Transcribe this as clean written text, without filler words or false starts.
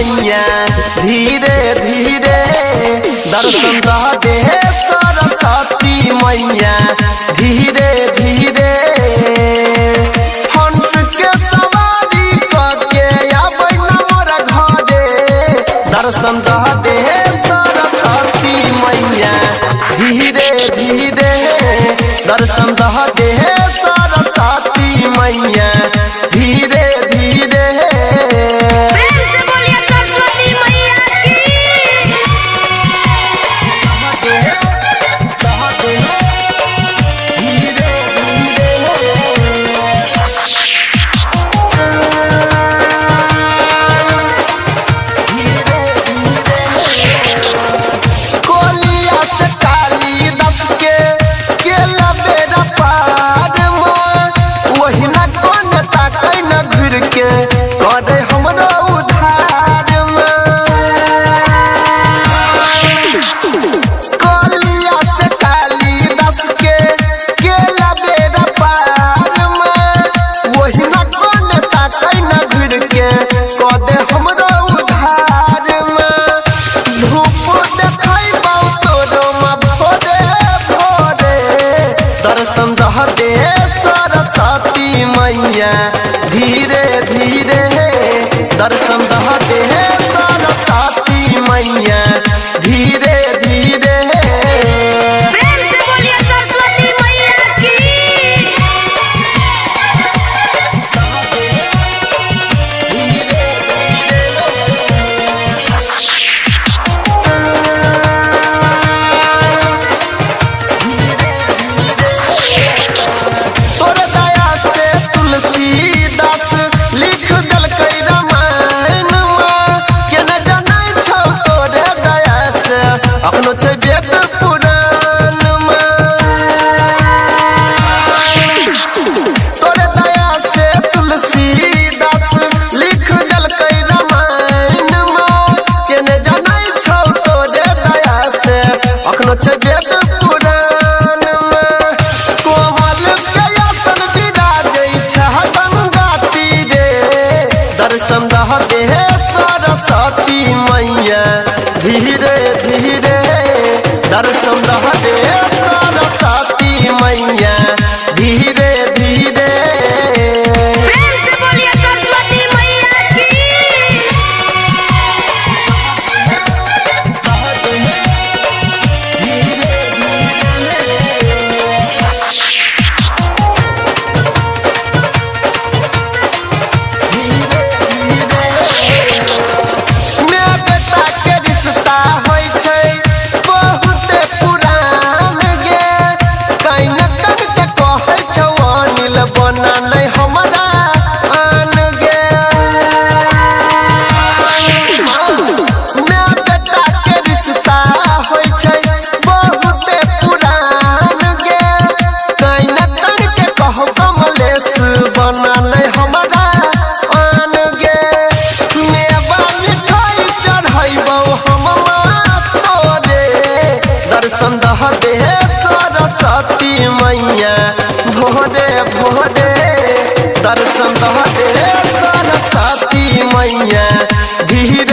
मैया धीरे धीरे दर्शन दे सरस्वती मैया धीरे धीरे हंस के सवारी करके आबै न मोर घरे दर्शन दे सरस्वती मैया धीरे धीरे दर्शन दे सरस्वती मैया धीरे धीरे। प्रेम से बोलिए सरस्वती मैया की। धीरे धीरे कोलिया से काली दस के लबेरा पार में वही न कोन ताकै न घुर के करे हमरो उधार में कोलिया से काली दस के लबेरा पार में वही न कोन ताकै न घुर के करे हमरो उधार में धूप देखैबौ तोरो में भोरे भोरे दर्शन दे सरस्वती मैया धीरे धीरे दर्शन दे सरस्वती मैया धीरे धीरे। प्रेम से बोलिए सरस्वती मैया की। तोर दया से तुलसीदास लिख देलकै रामायण में के न जानै छौ तोरे दया से अखनो छै वेद पुराण में तोरे दया से तुलसीदास लिख देलकै रामायण में के न जानै छौ तोरे दया से अखनो छै वेद पुराण में कोमल के आसन विराजै छै गंगा तीरे दर्शन दे सरस्वती मैया धीरे धीरे दर्शन दे सरस्वती मैया धीरे धीरे। प्रेम से बोलिए सरस्वती मैया की। मैं बेटा के रिश्ता होय छै बहुत पुरान गे कहीं न कन के कहै छौ अनिल बना नै हमरा आन गे मैं बेटा के रिश्ता होय छै बहुत पुरान गे कहीं न कन के कहौ कमलेश बना नै हमरा आन गे मेवा मिठाई चढ़ैबौ हम तोरे दर्शन दे सरस्वती मैया भोरे भोरे दर्शन दे सरस्वती मैया धीरे